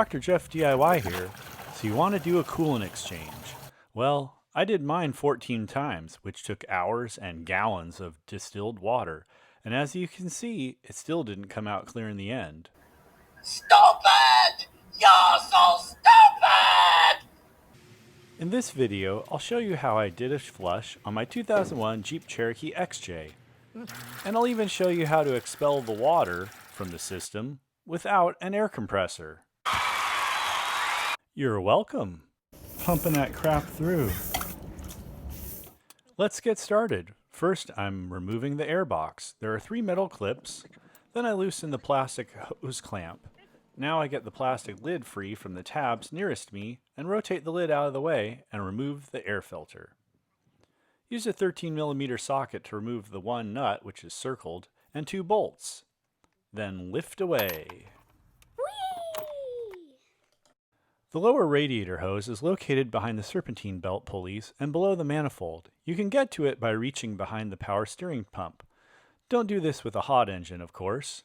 Dr. Jeff DIY here. So you want to do a coolant exchange. Well, I did mine 14 times, which took hours and gallons of distilled water. And as you can see, it still didn't come out clear in the end. Stupid! You're so stupid! In this video, I'll show you how I did a flush on my 2001 Jeep Cherokee XJ. And I'll even show you how to expel the water from the system without an air compressor. You're welcome. Pumping that crap through. Let's get started. First, I'm removing the air box. There are 3 metal clips. Then I loosen the plastic hose clamp. Now I get the plastic lid free from the tabs nearest me and rotate the lid out of the way and remove the air filter. Use a 13mm socket to remove the 1 nut, which is circled, and 2 bolts. Then lift away. The lower radiator hose is located behind the serpentine belt pulleys and below the manifold. You can get to it by reaching behind the power steering pump. Don't do this with a hot engine, of course.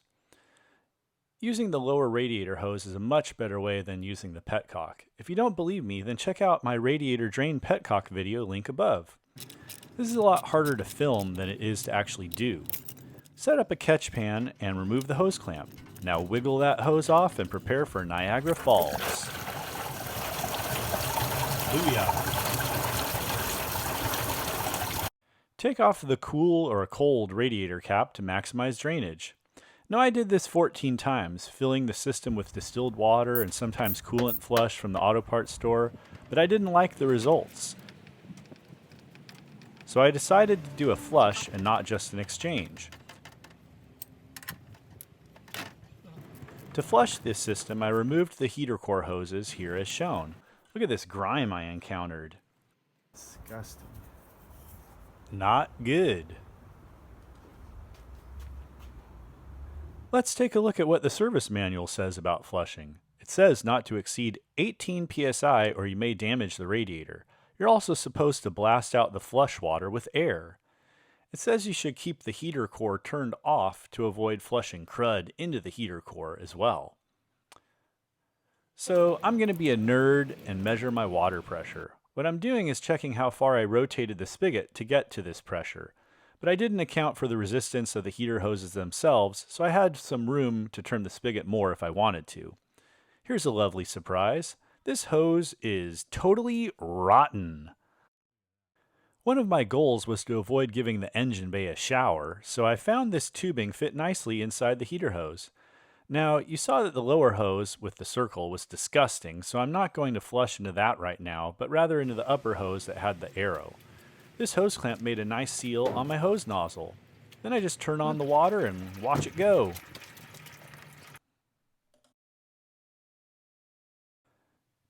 Using the lower radiator hose is a much better way than using the petcock. If you don't believe me, then check out my radiator drain petcock video link above. This is a lot harder to film than it is to actually do. Set up a catch pan and remove the hose clamp. Now wiggle that hose off and prepare for Niagara Falls. Booyah! Take off the cool or cold radiator cap to maximize drainage. Now I did this 14 times, filling the system with distilled water and sometimes coolant flush from the auto parts store, but I didn't like the results. So I decided to do a flush and not just an exchange. To flush this system, I removed the heater core hoses here as shown. Look at this grime I encountered. Disgusting. Not good. Let's take a look at what the service manual says about flushing. It says not to exceed 18 psi or you may damage the radiator. You're also supposed to blast out the flush water with air. It says you should keep the heater core turned off to avoid flushing crud into the heater core as well. So I'm going to be a nerd and measure my water pressure. What I'm doing is checking how far I rotated the spigot to get to this pressure. But I didn't account for the resistance of the heater hoses themselves, so I had some room to turn the spigot more if I wanted to. Here's a lovely surprise. This hose is totally rotten. One of my goals was to avoid giving the engine bay a shower, so I found this tubing fit nicely inside the heater hose. Now, you saw that the lower hose with the circle was disgusting, so I'm not going to flush into that right now, but rather into the upper hose that had the arrow. This hose clamp made a nice seal on my hose nozzle. Then I just turn on the water and watch it go.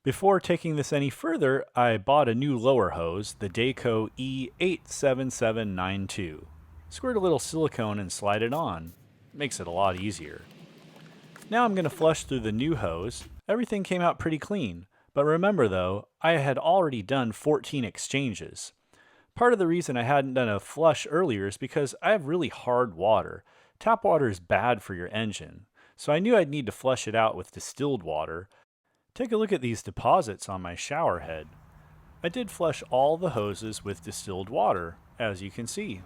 Before taking this any further, I bought a new lower hose, the Dayco E87792. Squirt a little silicone and slide it on. Makes it a lot easier. Now I'm going to flush through the new hose. Everything came out pretty clean. But remember though, I had already done 14 exchanges. Part of the reason I hadn't done a flush earlier is because I have really hard water. Tap water is bad for your engine. So I knew I'd need to flush it out with distilled water. Take a look at these deposits on my shower head. I did flush all the hoses with distilled water, as you can see.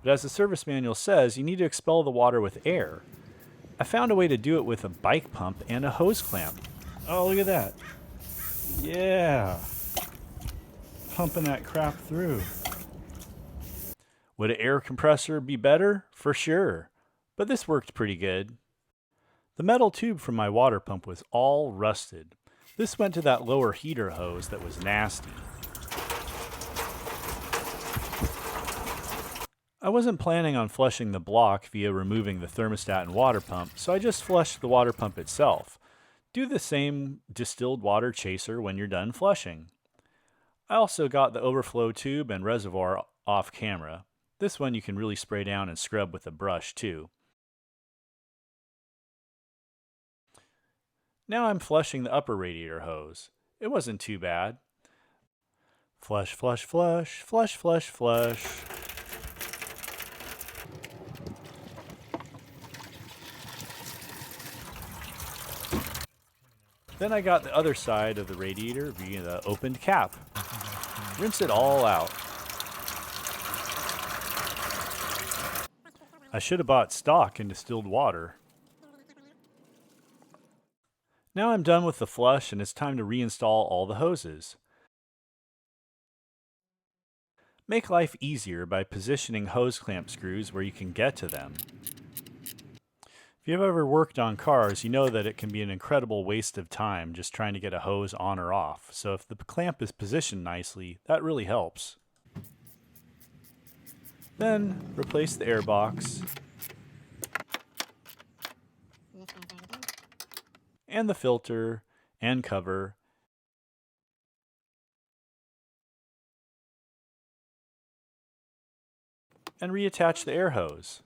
But as the service manual says, you need to expel the water with air. I found a way to do it with a bike pump and a hose clamp. Oh, look at that. Yeah. Pumping that crap through. Would an air compressor be better? For sure. But this worked pretty good. The metal tube from my water pump was all rusted. This went to that lower heater hose that was nasty. I wasn't planning on flushing the block via removing the thermostat and water pump, so I just flushed the water pump itself. Do the same distilled water chaser when you're done flushing. I also got the overflow tube and reservoir off camera. This one you can really spray down and scrub with a brush too. Now I'm flushing the upper radiator hose. It wasn't too bad. Flush, flush, flush, flush, flush, flush. Then I got the other side of the radiator via the opened cap. Rinse it all out. I should have bought stock in distilled water. Now I'm done with the flush and it's time to reinstall all the hoses. Make life easier by positioning hose clamp screws where you can get to them. If you've ever worked on cars, you know that it can be an incredible waste of time just trying to get a hose on or off. So if the clamp is positioned nicely, that really helps. Then replace the air box and the filter and cover, and reattach the air hose.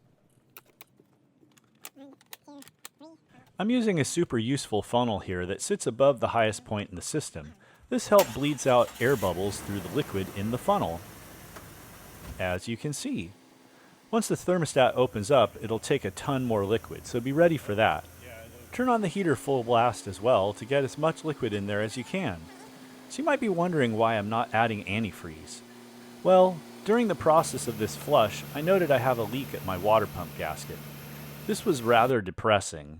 I'm using a super useful funnel here that sits above the highest point in the system. This help bleeds out air bubbles through the liquid in the funnel, as you can see. Once the thermostat opens up, it'll take a ton more liquid, so be ready for that. Turn on the heater full blast as well to get as much liquid in there as you can. So you might be wondering why I'm not adding antifreeze. Well, during the process of this flush, I noted I have a leak at my water pump gasket. This was rather depressing.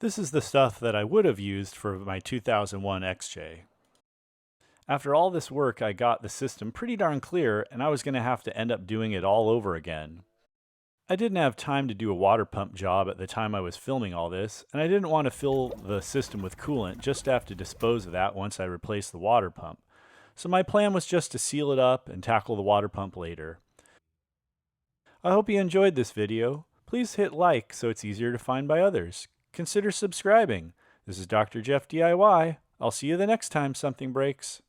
This is the stuff that I would have used for my 2001 XJ. After all this work, I got the system pretty darn clear, and I was going to have to end up doing it all over again. I didn't have time to do a water pump job at the time I was filming all this, and I didn't want to fill the system with coolant just to have to dispose of that once I replaced the water pump. So my plan was just to seal it up and tackle the water pump later. I hope you enjoyed this video. Please hit like so it's easier to find by others. Consider subscribing. This is Dr. Jeff DIY. I'll see you the next time something breaks.